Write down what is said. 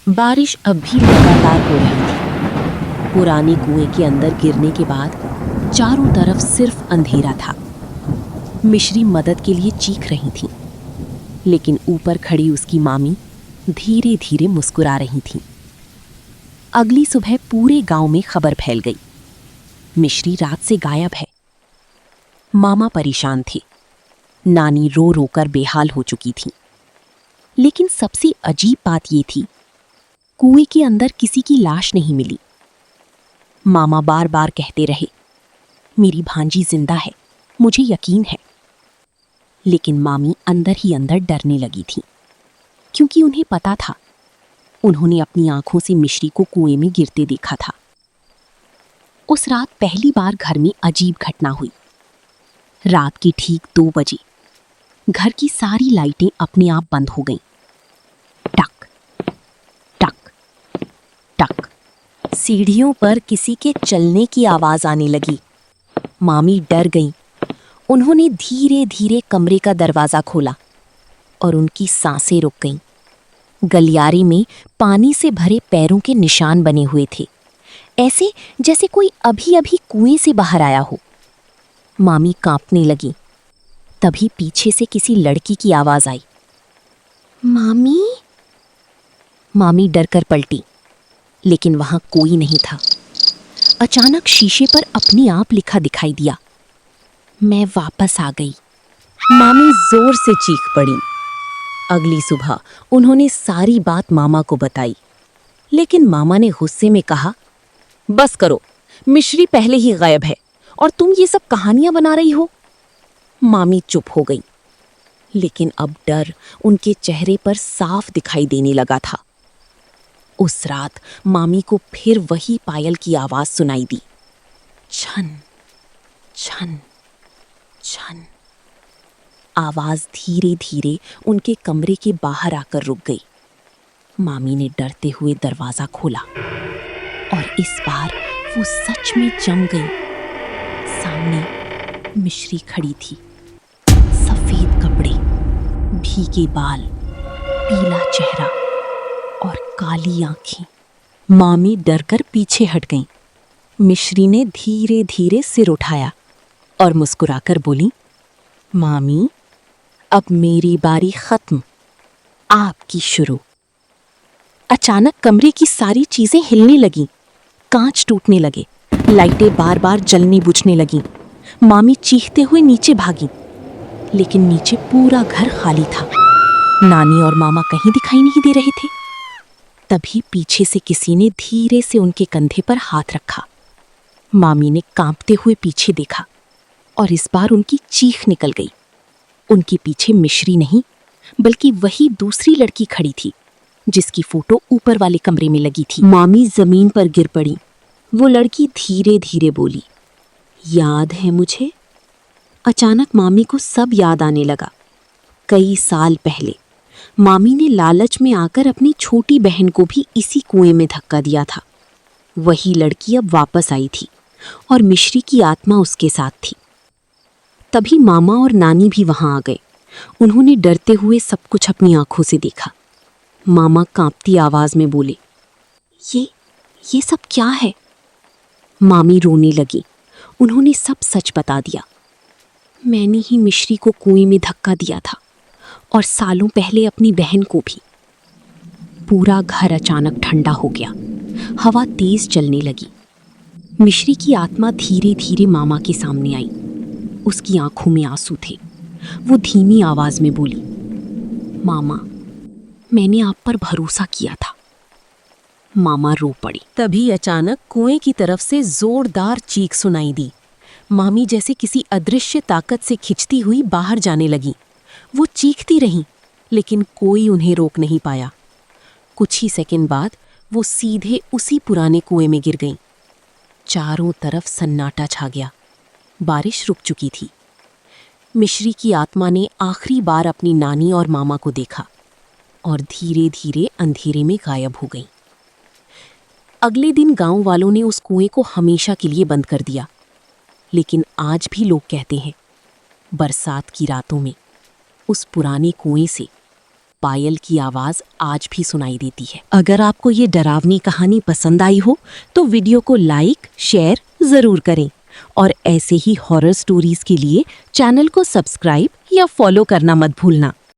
बारिश अब भी लगातार हो रही थी। पुराने कुएं के अंदर गिरने के बाद चारों तरफ सिर्फ अंधेरा था। मिश्री मदद के लिए चीख रही थी, लेकिन ऊपर खड़ी उसकी मामी धीरे धीरे मुस्कुरा रही थी। अगली सुबह पूरे गांव में खबर फैल गई, मिश्री रात से गायब है। मामा परेशान थे, नानी रो रो कर बेहाल हो चुकी थी। लेकिन सबसे अजीब बात ये थी, कुएं के अंदर किसी की लाश नहीं मिली। मामा बार बार कहते रहे, मेरी भांजी जिंदा है, मुझे यकीन है। लेकिन मामी अंदर ही अंदर डरने लगी थी, क्योंकि उन्हें पता था, उन्होंने अपनी आंखों से मिश्री को कुएं में गिरते देखा था। उस रात पहली बार घर में अजीब घटना हुई। रात के ठीक 2 बजे घर की सारी लाइटें अपने आप बंद हो गईं। टक टक टक, सीढ़ियों पर किसी के चलने की आवाज आने लगी। मामी डर गईं। उन्होंने धीरे धीरे कमरे का दरवाजा खोला और उनकी सांसें रुक गईं। गलियारे में पानी से भरे पैरों के निशान बने हुए थे, ऐसे जैसे कोई अभी अभी कुएं से बाहर आया हो। मामी कांपने लगी। तभी पीछे से किसी लड़की की आवाज आई, मामी। मामी डरकर पलटी, लेकिन वहां कोई नहीं था। अचानक शीशे पर अपने आप लिखा दिखाई दिया, मैं वापस आ गई। मामी जोर से चीख पड़ी। अगली सुबह उन्होंने सारी बात मामा को बताई, लेकिन मामा ने गुस्से में कहा, बस करो, मिश्री पहले ही गायब है और तुम ये सब कहानियां बना रही हो। मामी चुप हो गई, लेकिन अब डर उनके चेहरे पर साफ दिखाई देने लगा था। उस रात मामी को फिर वही पायल की आवाज सुनाई दी, छन छन छन। आवाज धीरे धीरे उनके कमरे के बाहर आकर रुक गई। मामी ने डरते हुए दरवाजा खोला और इस बार वो सच में जम गई। सामने मिश्री खड़ी थी, सफेद कपड़े, भीगे बाल, पीला चेहरा और काली आंखें। मामी डरकर पीछे हट गईं। मिश्री ने धीरे धीरे सिर उठाया और मुस्कुराकर बोली, मामी, अब मेरी बारी खत्म, आपकी शुरू। अचानक कमरे की सारी चीजें हिलने लगीं, कांच टूटने लगे, लाइटें बार बार जलने बुझने लगीं। मामी चीखते हुए नीचे भागी, लेकिन नीचे पूरा घर खाली था। नानी और मामा कहीं दिखाई नहीं दे रहे थे। तभी पीछे से किसी ने धीरे से उनके कंधे पर हाथ रखा। मामी ने कांपते हुए पीछे देखा और इस बार उनकी चीख निकल गई। उनके पीछे मिश्री नहीं, बल्कि वही दूसरी लड़की खड़ी थी, जिसकी फोटो ऊपर वाले कमरे में लगी थी। मामी जमीन पर गिर पड़ी। वो लड़की धीरे धीरे बोली, याद है मुझे? अचानक मामी को सब याद आने लगा। कई साल पहले मामी ने लालच में आकर अपनी छोटी बहन को भी इसी कुएं में धक्का दिया था। वही लड़की अब वापस आई थी और मिश्री की आत्मा उसके साथ थी। तभी मामा और नानी भी वहां आ गए। उन्होंने डरते हुए सब कुछ अपनी आंखों से देखा। मामा कांपती आवाज में बोले, ये सब क्या है? मामी रोने लगी। उन्होंने सब सच बता दिया। मैंने ही मिश्री को कुएं में धक्का दिया था और सालों पहले अपनी बहन को भी। पूरा घर अचानक ठंडा हो गया। हवा तेज चलने लगी। मिश्री की आत्मा धीरे धीरे मामा के सामने आई। उसकी आंखों में आंसू थे। वो धीमी आवाज में बोली, मामा, मैंने आप पर भरोसा किया था। मामा रो पड़ी। तभी अचानक कुएं की तरफ से जोरदार चीख सुनाई दी। मामी जैसे किसी अदृश्य ताकत से खिंचती हुई बाहर जाने लगी। वो चीखती रहीं, लेकिन कोई उन्हें रोक नहीं पाया। कुछ ही सेकंड बाद वो सीधे उसी पुराने कुएं में गिर गईं। चारों तरफ सन्नाटा छा गया। बारिश रुक चुकी थी। मिश्री की आत्मा ने आखिरी बार अपनी नानी और मामा को देखा और धीरे धीरे अंधेरे में गायब हो गई। अगले दिन गांव वालों ने उस कुएं को हमेशा के लिए बंद कर दिया। लेकिन आज भी लोग कहते हैं, बरसात की रातों में उस पुराने कुएं से पायल की आवाज आज भी सुनाई देती है। अगर आपको ये डरावनी कहानी पसंद आई हो तो वीडियो को लाइक शेयर जरूर करें और ऐसे ही हॉरर स्टोरीज के लिए चैनल को सब्सक्राइब या फॉलो करना मत भूलना।